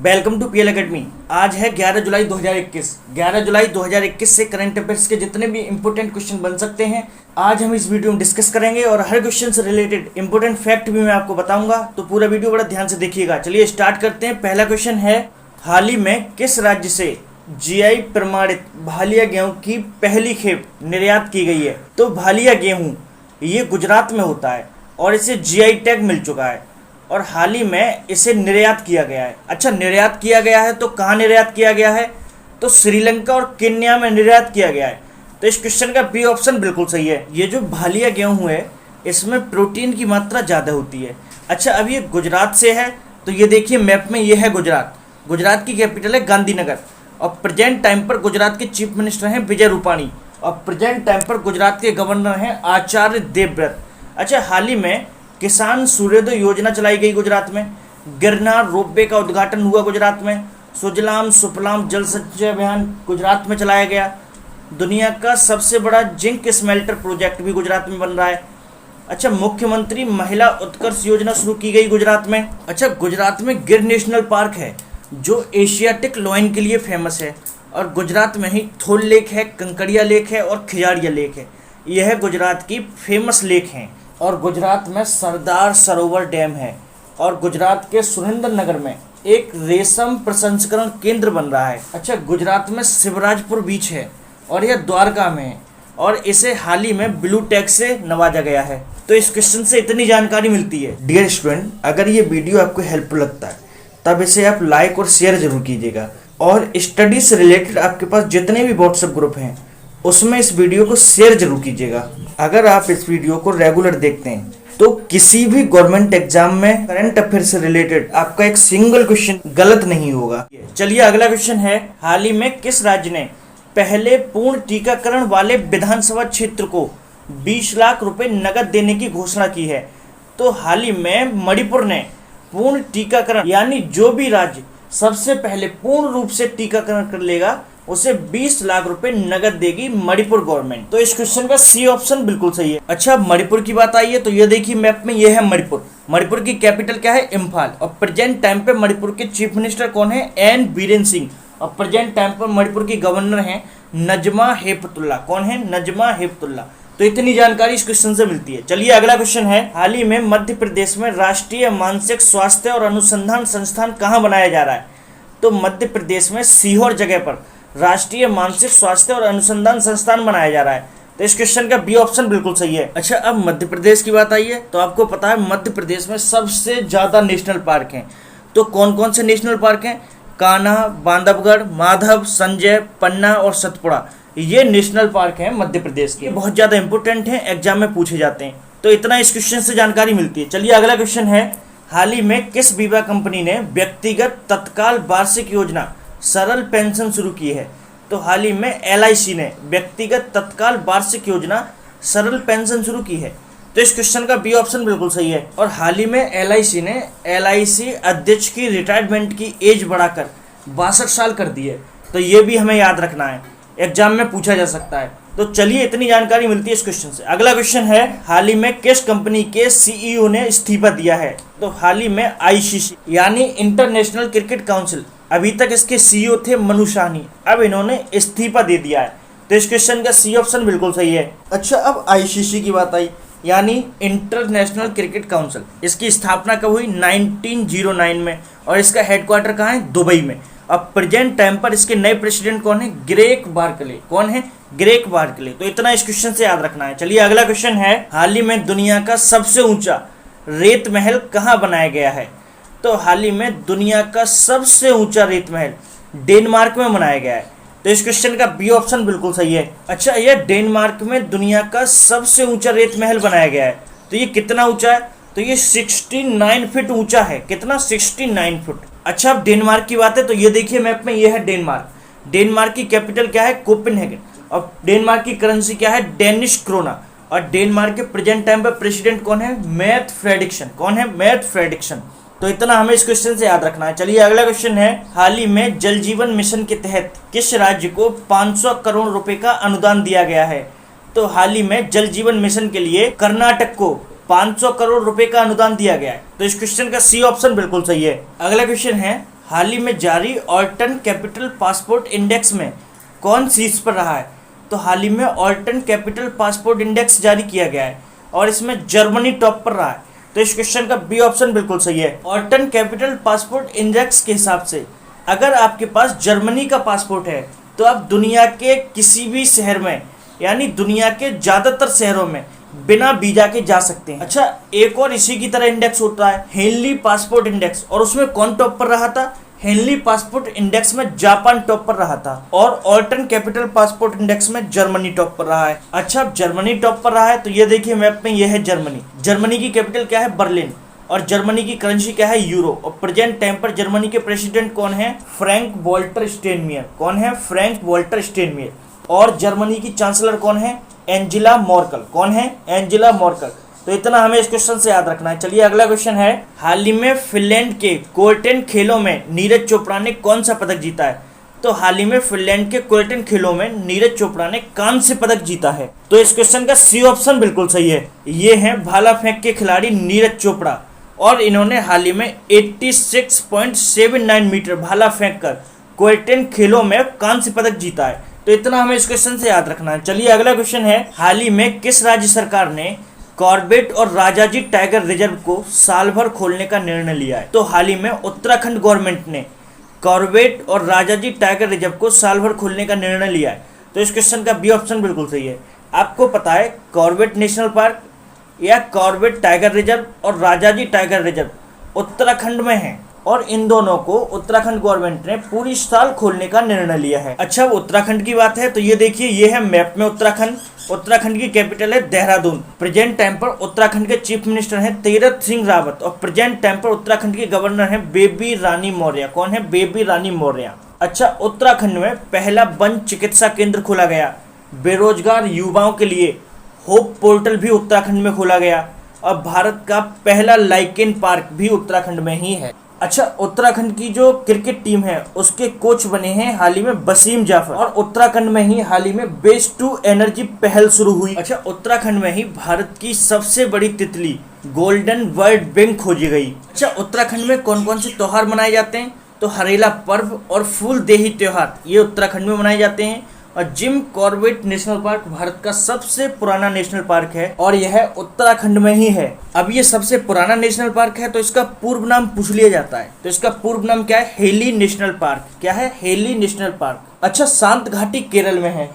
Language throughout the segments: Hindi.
Welcome to PL academy. आज है 11 जुलाई 2021। 11 जुलाई 2021 से करंट अफेयर्स के जितने भी इंपॉर्टेंट क्वेश्चन बन सकते हैं आज हम इस वीडियो में डिस्कस करेंगे और हर क्वेश्चन से रिलेटेड इंपॉर्टेंट फैक्ट भी मैं आपको बताऊंगा, तो पूरा वीडियो बड़ा ध्यान से देखिएगा। चलिए स्टार्ट करते हैं। पहला क्वेश्चन है, हाल ही में किस राज्य से जीआई प्रमाणित भालिया गेहूं की पहली खेप निर्यात की गई है? तो भालिया गेहूं ये गुजरात में होता है और इसे जीआई टैग मिल चुका है और हाल ही में इसे निर्यात किया गया है। अच्छा, निर्यात किया गया है तो कहाँ निर्यात किया गया है? तो श्रीलंका और केन्या में निर्यात किया गया है। तो इस क्वेश्चन का बी ऑप्शन बिल्कुल सही है। ये जो भालिया गेहूं है इसमें प्रोटीन की मात्रा ज़्यादा होती है। अच्छा, अब ये गुजरात से है तो ये देखिए मैप में ये है गुजरात। गुजरात की कैपिटल है गांधीनगर और प्रेजेंट टाइम पर गुजरात के चीफ मिनिस्टर हैं विजय रूपाणी और प्रेजेंट टाइम पर गुजरात के गवर्नर हैं आचार्य देवव्रत। अच्छा, हाल ही में किसान सूर्योदय योजना चलाई गई गुजरात में। गिरनार रोपवे का उद्घाटन हुआ गुजरात में। सुजलाम सुफलाम जल संचय अभियान गुजरात में चलाया गया। दुनिया का सबसे बड़ा जिंक स्मेल्टर प्रोजेक्ट भी गुजरात में बन रहा है। अच्छा, मुख्यमंत्री महिला उत्कर्ष योजना शुरू की गई गुजरात में। अच्छा, गुजरात में गिर नेशनल पार्क है जो एशियाटिक लॉयन के लिए फेमस है और गुजरात में ही थोल लेक है, कंकड़िया लेक है और खिजारिया लेक है। यह गुजरात की फेमस लेक हैं। और गुजरात में सरदार सरोवर डैम है और गुजरात के सुरेंद्रनगर में एक रेशम प्रसंस्करण केंद्र बन रहा है। अच्छा, गुजरात में शिवराजपुर बीच है और यह द्वारका में है और इसे हाल ही में ब्लू टैग से नवाजा गया है। तो इस क्वेश्चन से इतनी जानकारी मिलती है। डियर स्टूडेंट, अगर ये वीडियो आपको हेल्पफुल लगता है तब इसे आप लाइक और शेयर जरूर कीजिएगा और स्टडी से रिलेटेड आपके पास जितने भी व्हाट्सएप ग्रुप हैं उसमें इस वीडियो को शेयर जरूर कीजिएगा। अगर आप इस वीडियो को रेगुलर देखते हैं तो किसी भी गवर्नमेंट एग्जाम में करंट अफेयर से रिलेटेड आपका एक सिंगल क्वेश्चन गलत नहीं होगा। चलिए अगला क्वेश्चन है, हाल ही में किस राज्य ने पहले पूर्ण टीकाकरण वाले विधानसभा क्षेत्र को 20 लाख रुपए नकद देने की घोषणा की है? तो हाल ही में मणिपुर ने पूर्ण टीकाकरण, यानी जो भी राज्य सबसे पहले पूर्ण रूप से टीकाकरण कर लेगा उसे 20 लाख रुपए नगद देगी मणिपुर गवर्नमेंट। तो इस क्वेश्चन का सी ऑप्शन बिल्कुल सही है। अच्छा, मणिपुर की बात आई है तो ये देखिए मैप में ये है मणिपुर। मणिपुर की कैपिटल क्या है? इम्फाल। और प्रेजेंट टाइम पे मणिपुर के चीफ मिनिस्टर कौन है? एन बीरेन सिंह। और प्रेजेंट टाइम पर मणिपुर की गवर्नर हैं नजमा हेपतुल्ला। कौन है? नजमा हेपतुल्ला। तो इतनी जानकारी इस क्वेश्चन से मिलती है। चलिए अगला क्वेश्चन है, हाल ही में मध्य प्रदेश में राष्ट्रीय मानसिक स्वास्थ्य और अनुसंधान संस्थान कहाँ बनाया जा रहा है? तो मध्य प्रदेश में सीहोर जगह पर राष्ट्रीय मानसिक स्वास्थ्य और अनुसंधान संस्थान बनाया जा रहा है। तो इस क्वेश्चन का बी ऑप्शन बिल्कुल सही है। अच्छा, अब मध्य प्रदेश की बात आई है तो आपको पता है मध्य प्रदेश में सबसे ज्यादा नेशनल पार्क हैं। तो कौन कौन से नेशनल पार्क हैं? कान्हा, बांधवगढ़, माधव, संजय, पन्ना और सतपुड़ा, ये नेशनल पार्क हैं मध्य प्रदेश के। बहुत ज्यादा इंपोर्टेंट हैं, एग्जाम में पूछे जाते हैं। तो इतना इस क्वेश्चन से जानकारी मिलती है। चलिए अगला क्वेश्चन है, हाल ही में किस बीमा कंपनी ने व्यक्तिगत तत्काल वार्षिक योजना सरल पेंशन शुरू की है? तो हाल ही में एलआईसी ने व्यक्तिगत तत्काल वार्षिक योजना सरल पेंशन शुरू की है। तो इस क्वेश्चन का बी ऑप्शन बिल्कुल सही है। और हाल ही में एलआईसी ने एलआईसी अध्यक्ष की रिटायरमेंट की एज बढ़ाकर 62 साल कर दी है। तो ये भी हमें याद रखना है, एग्जाम में पूछा जा सकता है। तो चलिए इतनी जानकारी मिलती है इस क्वेश्चन से। अगला क्वेश्चन है, हाल ही में किस कंपनी के सीईओ ने इस्तीफा दिया है? तो हाल ही में आईसीसी यानी इंटरनेशनल क्रिकेट काउंसिल, अभी तक इसके सीईओ थे मनु साहनी, अब इन्होंने इस्तीफा दे दिया है। तो इस क्वेश्चन का सी ऑप्शन बिल्कुल सही है। अच्छा, अब आईसीसी की बात आई यानी इंटरनेशनल क्रिकेट काउंसिल, इसकी स्थापना कब हुई? 1909 में और इसका हेडक्वार्टर कहाँ है? दुबई में। अब प्रेजेंट टाइम पर इसके नए प्रेसिडेंट कौन है? Greg Barclay. कौन है? Greg Barclay. तो इतना इस क्वेश्चन से याद रखना है। चलिए अगला क्वेश्चन है, हाल ही में दुनिया का सबसे ऊंचा रेत महल कहाँ बनाया गया है? तो हाल ही में दुनिया का सबसे ऊंचा रेत महल डेनमार्क में बनाया गया है। तो इस क्वेश्चन का बी ऑप्शन बिल्कुल सही है। अच्छा, यह डेनमार्क में दुनिया का सबसे ऊंचा रेत महल बनाया गया है। तो ये कितना ऊंचा है? तो ये 69 फीट ऊंचा है। कितना? 69 फुट। अच्छा, अब डेनमार्क की बात है तो ये देखिए मैप में ये है डेनमार्क। डेनमार्क की कैपिटल क्या है? कोपेनहेगन। और डेनमार्क की करेंसी क्या है? Danish krona. और डेनमार्क के प्रेजेंट टाइम पर प्रेसिडेंट कौन है? Mette Frederiksen. कौन है? Mette Frederiksen. तो इतना हमें इस क्वेश्चन से याद रखना है। चलिए अगला क्वेश्चन है, हाल ही में जल जीवन मिशन के तहत किस राज्य को 500 करोड़ रुपए का अनुदान दिया गया है? तो हाल ही में जल जीवन मिशन के लिए कर्नाटक को 500 करोड़ रुपए का अनुदान दिया गया है। तो इस क्वेश्चन का सी ऑप्शन बिल्कुल सही है। अगला क्वेश्चन है, हाल ही में जारी ऑल्टन कैपिटल पासपोर्ट इंडेक्स में कौन शीर्ष पर रहा है? तो हाल ही में ऑल्टन कैपिटल पासपोर्ट इंडेक्स जारी किया गया है और इसमें जर्मनी टॉप पर रहा है। तो इस क्वेश्चन का बी ऑप्शन बिल्कुल सही है। ऑल्टन कैपिटल पासपोर्ट इंडेक्स के हिसाब से अगर आपके पास जर्मनी का पासपोर्ट है तो आप दुनिया के किसी भी शहर में, यानी दुनिया के ज़्यादातर शहरों में बिना वीजा के जा सकते हैं। अच्छा, एक और इसी की तरह इंडेक्स होता है हेनली पासपोर्ट इंडेक्स, और उसमें कौन टॉप पर रहा था? हेनली पासपोर्ट इंडेक्स में जापान टॉप पर रहा था और ऑल्टन कैपिटल पासपोर्ट इंडेक्स में जर्मनी टॉप पर रहा है। अच्छा, अब जर्मनी टॉप पर रहा है तो ये देखिए मैप में, ये है जर्मनी। जर्मनी की कैपिटल क्या है? बर्लिन। और जर्मनी की करेंसी क्या है? यूरो। और प्रेजेंट टाइम पर जर्मनी के प्रेसिडेंट कौन है? Frank Walter Steinmeier. कौन है? Frank Walter Steinmeier. और जर्मनी की चांसलर कौन है? Angela Merkel. कौन है? Angela Merkel. तो इतना हमें इस क्वेश्चन से याद रखना है। चलिए अगला क्वेश्चन है, हाल ही में फिनलैंड के कोल्टन खेलों में नीरज चोपड़ा ने कौन सा पदक जीता है? तो हाल ही में फिनलैंड के कोल्टन खेलों में नीरज चोपड़ा ने कांस्य पदक जीता है। तो इस क्वेश्चन का सी ऑप्शन बिल्कुल सही है। ये है भाला फेंक के खिलाड़ी नीरज चोपड़ा और इन्होंने हाल ही में 86.79 मीटर भाला फेंक कर कोल्टन खेलों में कांस्य पदक जीता है। तो इतना हमें इस क्वेश्चन से याद रखना है। चलिए अगला क्वेश्चन है, हाल ही में किस राज्य सरकार ने कॉर्बेट और राजाजी टाइगर रिजर्व को साल भर खोलने का निर्णय लिया है? तो हाल ही में उत्तराखंड गवर्नमेंट ने कॉर्बेट और राजाजी टाइगर रिजर्व को साल भर खोलने का निर्णय लिया है। तो इस क्वेश्चन का बी ऑप्शन बिल्कुल सही है। आपको पता है कॉर्बेट नेशनल पार्क या कॉर्बेट टाइगर रिजर्व और राजाजी टाइगर रिजर्व उत्तराखंड में है और इन दोनों को उत्तराखंड गवर्नमेंट ने पूरी साल खोलने का निर्णय लिया है। अच्छा, उत्तराखंड की बात है तो ये देखिए, ये है मैप में उत्तराखंड। उत्तराखंड की कैपिटल है देहरादून। प्रेजेंट टाइम पर उत्तराखंड के चीफ मिनिस्टर हैं तीरथ सिंह रावत और प्रेजेंट टाइम पर उत्तराखंड के गवर्नर हैं बेबी रानी मौर्य। कौन है? बेबी रानी मौर्य। अच्छा, उत्तराखंड में पहला वन चिकित्सा केंद्र खोला गया। बेरोजगार युवाओं के लिए होप पोर्टल भी उत्तराखंड में खोला गया और भारत का पहला लाइकेन पार्क भी उत्तराखंड में ही है। अच्छा, उत्तराखंड की जो क्रिकेट टीम है उसके कोच बने हैं हाल ही में वसीम जाफर और उत्तराखंड में ही हाल ही में वेस्ट टू एनर्जी पहल शुरू हुई। अच्छा, उत्तराखंड में ही भारत की सबसे बड़ी तितली गोल्डन वर्ल्ड बैंक खोजी गई। अच्छा, उत्तराखंड में कौन कौन से त्योहार मनाए जाते हैं? तो हरेला पर्व और फूल देही त्योहार ये उत्तराखंड में मनाए जाते हैं। और Jim Corbett national park Bharat का सबसे पुराना नेशनल पार्क है और यह उत्तराखंड में ही है। अब ये सबसे पुराना नेशनल पार्क है तो इसका पूर्व नाम पूछ लिया जाता है, तो इसका पूर्व नाम क्या है? Heli national park. क्या है? Heli national park. अच्छा, शांत घाटी केरल में है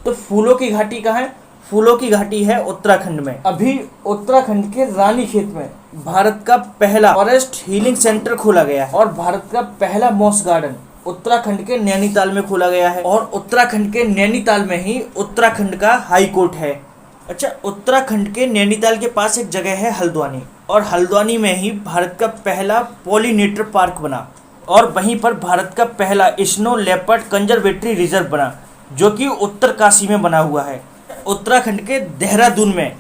तो फूलों की घाटी कहाँ है? फूलों की घाटी है उत्तराखंड में। अभी उत्तराखंड के रानीखेत में भारत का पहला फॉरेस्ट हीलिंग सेंटर खोला गया है और भारत का पहला मॉस गार्डन उत्तराखंड के नैनीताल में खोला गया है और उत्तराखंड के नैनीताल में ही उत्तराखंड का हाई कोर्ट है। अच्छा, उत्तराखंड के नैनीताल के पास एक जगह है हल्द्वानी और हल्द्वानी में ही भारत का पहला पॉलिनेटर पार्क बना और वहीं पर भारत का पहला स्नो लेपर्ड कंजर्वेटरी रिजर्व बना जो कि उत्तरकाशी में बना हुआ है। उत्तराखंड के देहरादून में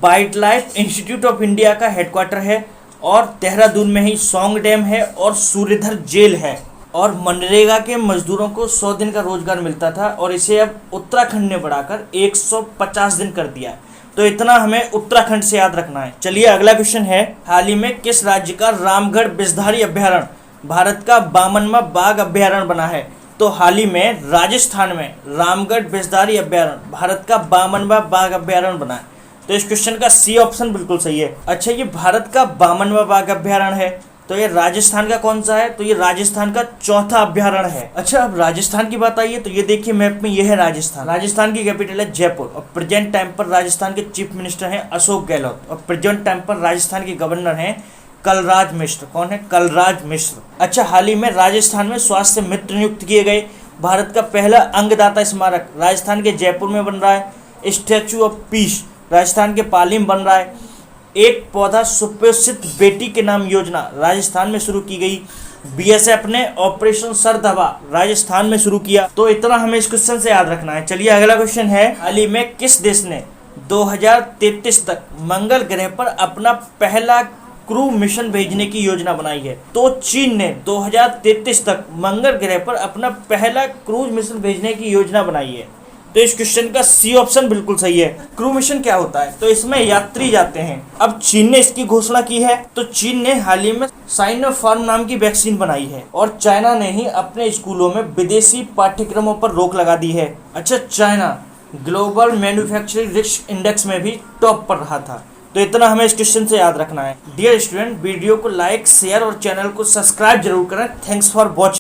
wild life institute of India का हेडक्वार्टर है और देहरादून में ही सौंग डैम है और सूर्यधर जेल है और मनरेगा के मजदूरों को 100 दिन का रोजगार मिलता था और इसे अब उत्तराखंड ने बढ़ाकर 150 दिन कर दिया है। तो इतना हमें उत्तराखंड से याद रखना है। चलिए अगला क्वेश्चन है, हाल ही में किस राज्य का रामगढ़ बिजधारी अभ्यारण्य भारत का 52वां बाघ अभ्यारण्य बना है? तो हाल ही में राजस्थान में रामगढ़ बिजधारी अभ्यारण्य भारत का 52वां बाघ अभ्यारण्य बना है। तो इस क्वेश्चन का सी ऑप्शन बिल्कुल सही है। अच्छा, ये भारत का 52वां बाघ अभ्यारण्य है तो ये राजस्थान का कौन सा है? तो ये राजस्थान का चौथा अभ्यारण्य है। अच्छा, अब राजस्थान की बात आई है तो ये देखिए मैप में, ये है राजस्थान। राजस्थान की कैपिटल है जयपुर और प्रेजेंट टाइम पर राजस्थान के चीफ मिनिस्टर हैं अशोक गहलोत और प्रेजेंट टाइम पर राजस्थान के गवर्नर हैं कलराज मिश्र। कौन है? कलराज मिश्र। अच्छा, हाल ही में राजस्थान में स्वास्थ्य मित्र नियुक्त किए गए। भारत का पहला अंगदाता स्मारक राजस्थान के जयपुर में बन रहा है। स्टैचू ऑफ पीस राजस्थान के पाली में बन रहा है। एक पौधा सुपोषित बेटी के नाम योजना राजस्थान में शुरू की गई। बीएसएफ ने ऑपरेशन सरदबा राजस्थान में शुरू किया। तो इतना हमें इस क्वेश्चन से याद रखना है। चलिए अगला क्वेश्चन है, हाल ही में किस देश ने 2033 तक मंगल ग्रह पर अपना पहला क्रू मिशन भेजने की योजना बनाई है? तो चीन ने 2033 तक मंगल ग्रह पर अपना पहला क्रूज मिशन भेजने की योजना बनाई है। तो इस क्वेश्चन का सी ऑप्शन बिल्कुल सही है। क्रू मिशन क्या होता है? तो इसमें यात्री जाते हैं। अब चीन ने इसकी घोषणा की है। तो चीन ने हाल ही में साइनोफार्म नाम की वैक्सीन बनाई है और चाइना ने ही अपने स्कूलों में विदेशी पाठ्यक्रमों पर रोक लगा दी है। अच्छा, China global manufacturing risk index में भी टॉप पर रहा था। तो इतना हमें इस क्वेश्चन से याद रखना है। डियर स्टूडेंट, वीडियो को लाइक, शेयर और चैनल को सब्सक्राइब जरूर करें। Thanks for watching.